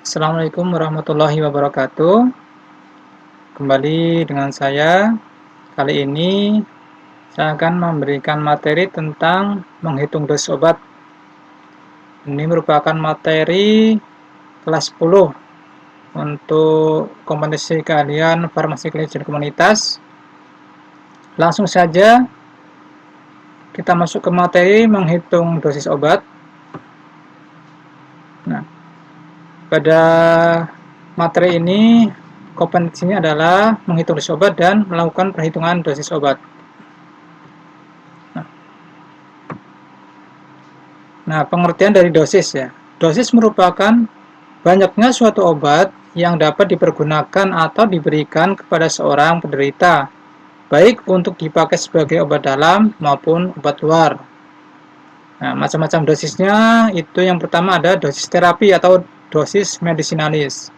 Assalamualaikum warahmatullahi wabarakatuh. Kembali dengan saya. Kali ini saya akan memberikan materi tentang menghitung dosis obat. Ini merupakan materi kelas 10 untuk kompetensi keahlian farmasi klinis dan komunitas. Langsung saja kita masuk ke materi menghitung dosis obat. Nah, pada materi ini kompetensinya adalah menghitung dosis obat dan melakukan perhitungan dosis obat. Nah, pengertian dari dosis ya. Dosis merupakan banyaknya suatu obat yang dapat dipergunakan atau diberikan kepada seorang penderita, baik untuk dipakai sebagai obat dalam maupun obat luar. Nah, macam-macam dosisnya itu yang pertama ada dosis terapi atau dosis medisinalis.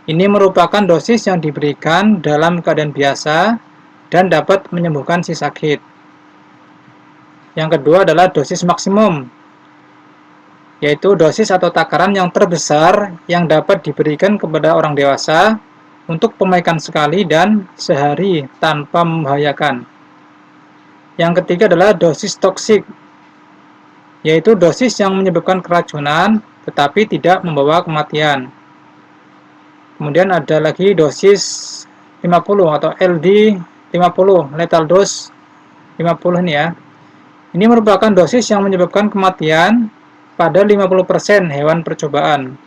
Ini merupakan dosis yang diberikan dalam keadaan biasa dan dapat menyembuhkan si sakit. Yang kedua adalah dosis maksimum, yaitu dosis atau takaran yang terbesar yang dapat diberikan kepada orang dewasa untuk pemakaian sekali dan sehari tanpa membahayakan. Yang ketiga adalah dosis toksik, yaitu dosis yang menyebabkan keracunan tetapi tidak membawa kematian. Kemudian ada lagi dosis 50 atau LD 50, lethal dose 50 ini ya. Ini merupakan dosis yang menyebabkan kematian pada 50% hewan percobaan.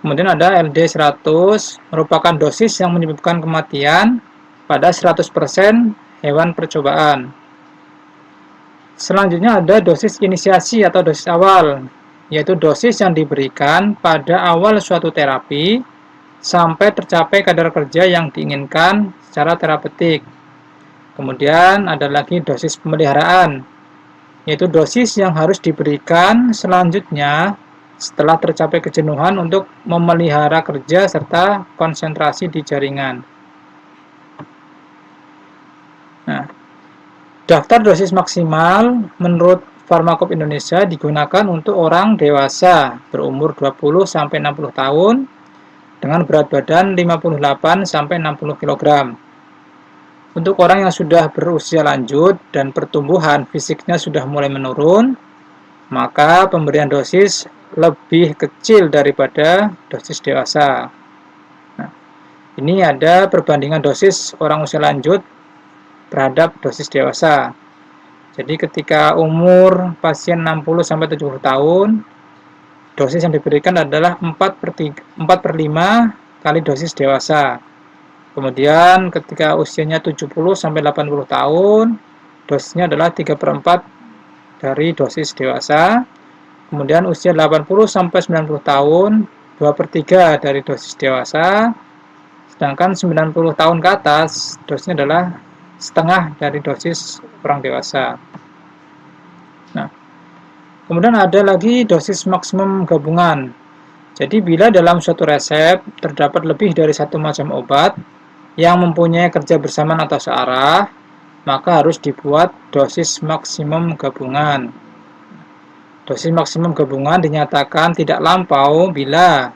Kemudian ada LD 100, merupakan dosis yang menyebabkan kematian pada 100% hewan percobaan. Selanjutnya ada dosis inisiasi atau dosis awal, yaitu dosis yang diberikan pada awal suatu terapi sampai tercapai kadar kerja yang diinginkan secara terapeutik. Kemudian ada lagi dosis pemeliharaan, yaitu dosis yang harus diberikan selanjutnya setelah tercapai kejenuhan untuk memelihara kerja serta konsentrasi di jaringan. Nah, daftar dosis maksimal menurut Pharmacope Indonesia digunakan untuk orang dewasa berumur 20-60 tahun dengan berat badan 58-60 kg. Untuk orang yang sudah berusia lanjut dan pertumbuhan fisiknya sudah mulai menurun, maka pemberian dosis lebih kecil daripada dosis dewasa. Nah, ini ada perbandingan dosis orang usia lanjut terhadap dosis dewasa. Jadi ketika umur pasien 60-70 tahun, dosis yang diberikan adalah 4/5 kali dosis dewasa. Kemudian ketika usianya 70-80 tahun, dosisnya adalah 3/4 dari dosis dewasa. Kemudian usia 80-90 tahun, 2/3 dari dosis dewasa. Sedangkan 90 tahun ke atas, dosisnya adalah setengah dari dosis orang dewasa. Nah, kemudian ada lagi dosis maksimum gabungan. Jadi bila dalam suatu resep terdapat lebih dari satu macam obat yang mempunyai kerja bersamaan atau searah, maka harus dibuat dosis maksimum gabungan. Dosis maksimum gabungan dinyatakan tidak lampau bila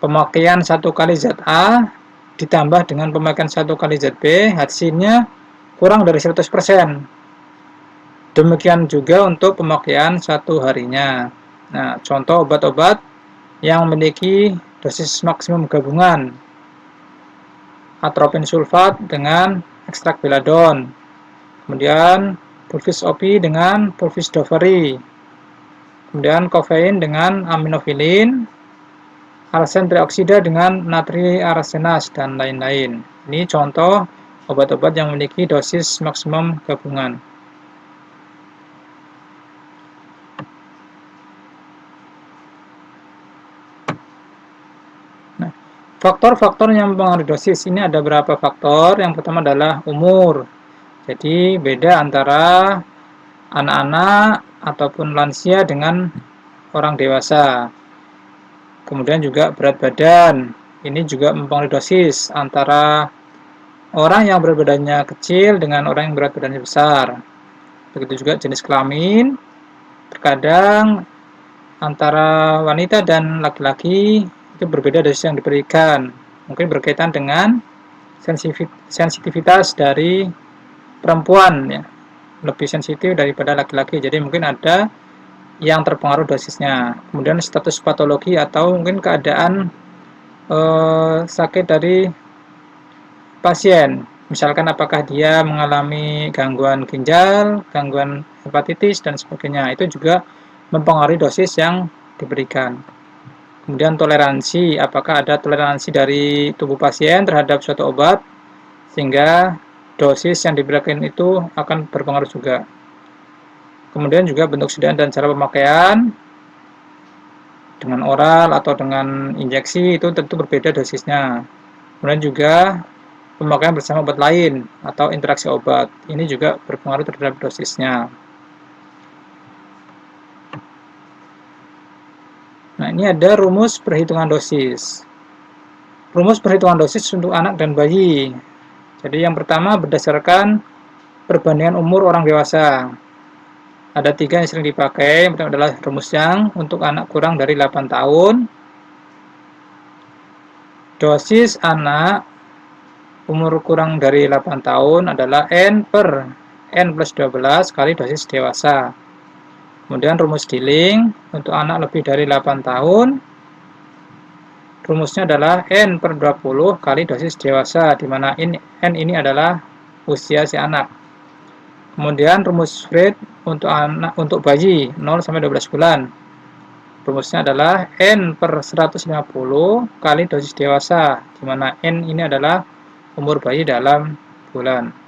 pemakaian 1 kali zat A ditambah dengan pemakaian 1 kali zat B, hasilnya kurang dari 100%. Demikian juga untuk pemakaian 1 harinya. Nah, contoh obat-obat yang memiliki dosis maksimum gabungan: atropin sulfat dengan ekstrak beladon, kemudian pulvis opi dengan pulvis doveri, kemudian kofein dengan aminofilin, arsen trioksida dengan natri arsenas, dan lain-lain. Ini contoh obat-obat yang memiliki dosis maksimum gabungan. Faktor-faktor yang mempengaruhi dosis ini ada berapa faktor. Yang pertama adalah umur. Jadi beda antara anak-anak ataupun lansia dengan orang dewasa. Kemudian juga berat badan. Ini juga mempengaruhi dosis antara orang yang berat badannya kecil dengan orang yang berat badannya besar. Begitu juga jenis kelamin. Terkadang antara wanita dan laki-laki itu berbeda dosis yang diberikan. Mungkin berkaitan dengan sensitivitas dari perempuan ya, lebih sensitif daripada laki-laki. Jadi mungkin ada yang terpengaruh dosisnya. Kemudian status patologi atau mungkin keadaan sakit dari pasien. Misalkan apakah dia mengalami gangguan ginjal, gangguan hepatitis, dan sebagainya. Itu juga mempengaruhi dosis yang diberikan. Kemudian toleransi, apakah ada toleransi dari tubuh pasien terhadap suatu obat, sehingga dosis yang diberikan itu akan berpengaruh juga. Kemudian juga bentuk sediaan dan cara pemakaian, dengan oral atau dengan injeksi itu tentu berbeda dosisnya. Kemudian juga pemakaian bersama obat lain atau interaksi obat, ini juga berpengaruh terhadap dosisnya. Nah, ini ada rumus perhitungan dosis. Rumus perhitungan dosis untuk anak dan bayi. Jadi yang pertama berdasarkan perbandingan umur orang dewasa. Ada 3 yang sering dipakai. Yang pertama adalah rumus yang untuk anak kurang dari 8 tahun. Dosis anak umur kurang dari 8 tahun adalah N per N plus 12 kali dosis dewasa. Kemudian rumus Dilling untuk anak lebih dari 8 tahun, rumusnya adalah N per 20 kali dosis dewasa, di mana N ini adalah usia si anak. Kemudian rumus Freud untuk bayi 0 sampai 12 bulan. Rumusnya adalah N per 150 kali dosis dewasa, di mana N ini adalah umur bayi dalam bulan.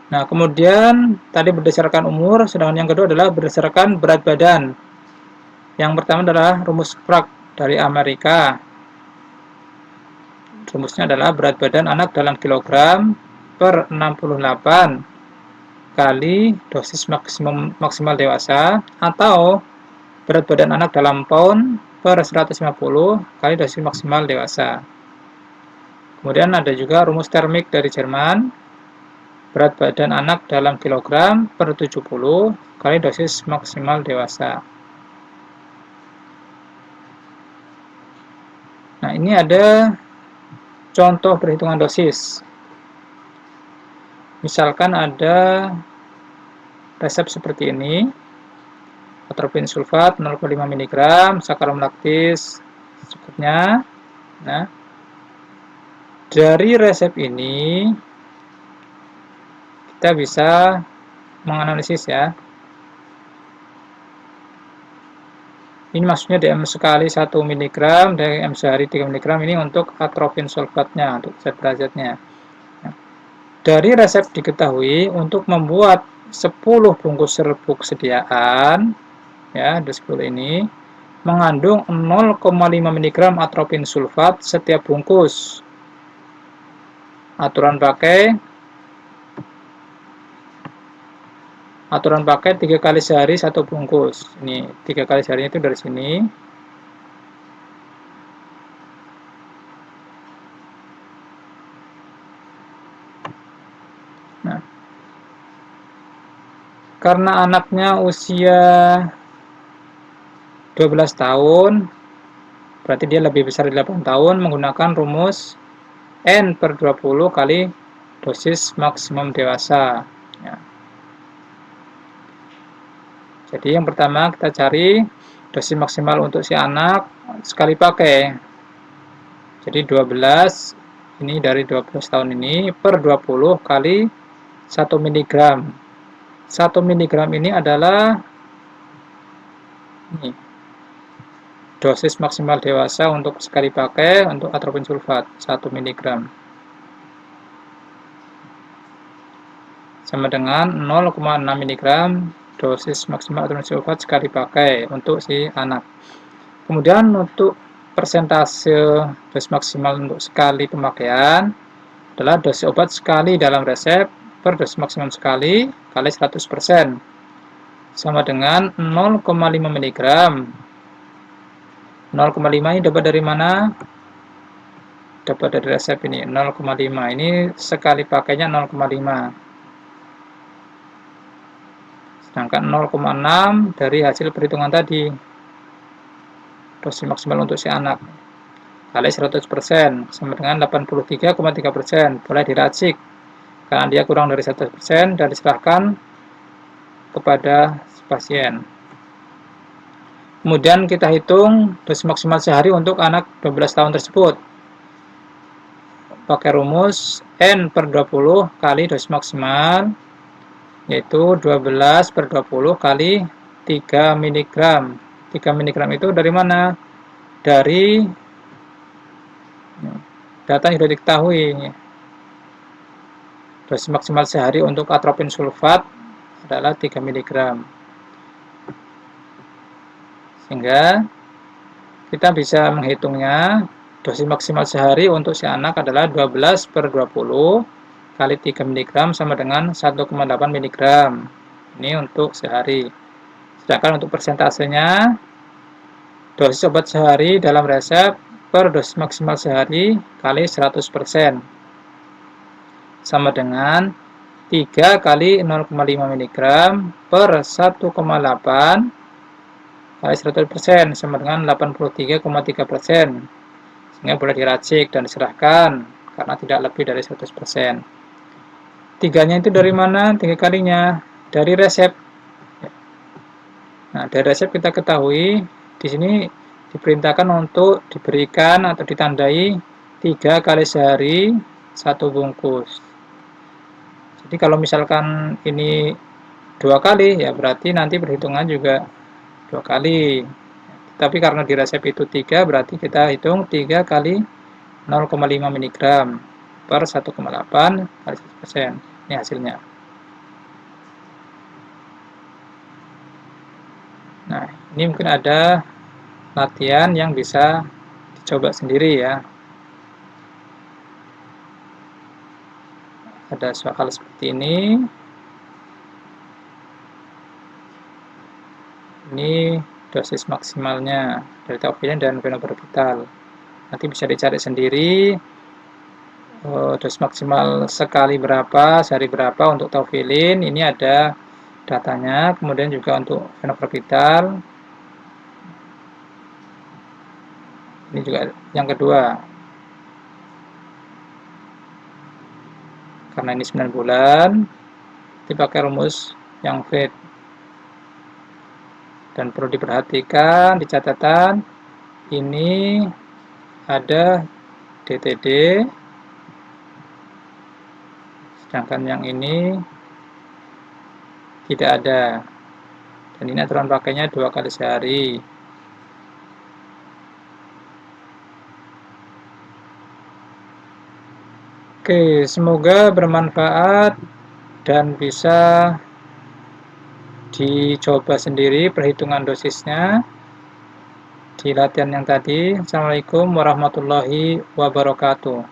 Nah, kemudian tadi berdasarkan umur, sedangkan yang kedua adalah berdasarkan berat badan. Yang pertama adalah rumus Prague dari Amerika. Rumusnya adalah berat badan anak dalam kilogram per 68 kali dosis maksimal dewasa, atau berat badan anak dalam pound per 150 kali dosis maksimal dewasa. Kemudian ada juga rumus termik dari Jerman. Berat badan anak dalam kilogram per 70 kali dosis maksimal dewasa. Nah, ini ada contoh perhitungan dosis. Misalkan ada resep seperti ini. Atropin sulfat 0,5 mg, sakarum laktis cukupnya. Nah, dari resep ini kita bisa menganalisis ya. Ini maksudnya DM sekali 1 mg, DM sehari 3 mg ini untuk atropin sulfatnya, untuk zat berazatnya. Nah, dari resep diketahui untuk membuat 10 bungkus serbuk sediaan, ya, ada 10 ini, mengandung 0,5 mg atropin sulfat setiap bungkus. Aturan pakai 3 kali sehari 1 bungkus. Ini 3 kali sehari itu dari sini. Nah, karena anaknya usia 12 tahun, berarti dia lebih besar dari 8 tahun, menggunakan rumus N per 20 kali dosis maksimum dewasa. Ya. Jadi yang pertama kita cari dosis maksimal untuk si anak sekali pakai. Jadi 12, ini dari 12 tahun ini, per 20 kali 1 mg. 1 mg ini adalah ini, dosis maksimal dewasa untuk sekali pakai untuk atropin sulfat, 1 mg. Sama dengan 0,6 mg dosis maksimal atropin sulfat sekali pakai untuk si anak. Kemudian untuk persentase dosis maksimal untuk sekali pemakaian adalah dosis obat sekali dalam resep per dosis maksimum sekali kali 100%, sama dengan 0,5 mg. 0,5 ini dapat dari mana? Dapat dari resep ini, 0,5. Ini sekali pakainya 0,5. sedangkan 0,6 dari hasil perhitungan tadi, dosis maksimal untuk si anak, kali 100% sama dengan 83,3%. Boleh diracik karena dia kurang dari 100% dan diserahkan kepada pasien. Kemudian kita hitung dosis maksimal sehari untuk anak 12 tahun tersebut. Pakai rumus N/20 kali dosis maksimal, yaitu 12/20 kali 3 mg. 3 mg itu dari mana? Dari data yang sudah diketahui. Dosis maksimal sehari untuk atropin sulfat adalah 3 mg. Sehingga kita bisa menghitungnya, dosis maksimal sehari untuk si anak adalah 12/20 kali 3 mg sama dengan 1,8 mg. Ini untuk sehari. Sedangkan untuk persentasenya, dosis obat sehari dalam resep per dosis maksimal sehari kali 100% sama dengan 3 kali 0,5 mg per 1,8 kali 100% sama dengan 83,3%. Sehingga boleh diracik dan diserahkan karena tidak lebih dari 100%. Tiganya itu dari mana? 3 kalinya dari resep. Nah, dari resep kita ketahui di sini diperintahkan untuk diberikan atau ditandai 3 kali sehari 1 bungkus. Jadi kalau misalkan ini 2 kali, ya berarti nanti perhitungan juga 2 kali. Tapi karena di resep itu 3, berarti kita hitung 3 kali 0,5 mg per 1,8 kali 100%. Ini hasilnya. Nah, ini mungkin ada latihan yang bisa dicoba sendiri ya. Ada soal seperti ini. Ini dosis maksimalnya dari taufilin dan fenobarbital. Nanti bisa dicari sendiri dosis maksimal sekali berapa, sehari berapa untuk taufilin. Ini ada datanya. Kemudian juga untuk fenobarbital. Ini juga yang kedua. Karena ini 9 bulan, dipakai rumus yang fit. Dan perlu diperhatikan di catatan, ini ada DTD, sedangkan yang ini tidak ada. Dan ini aturan pakainya 2 kali sehari. Oke, semoga bermanfaat dan bisa dicoba sendiri perhitungan dosisnya di latihan yang tadi. Assalamualaikum warahmatullahi wabarakatuh.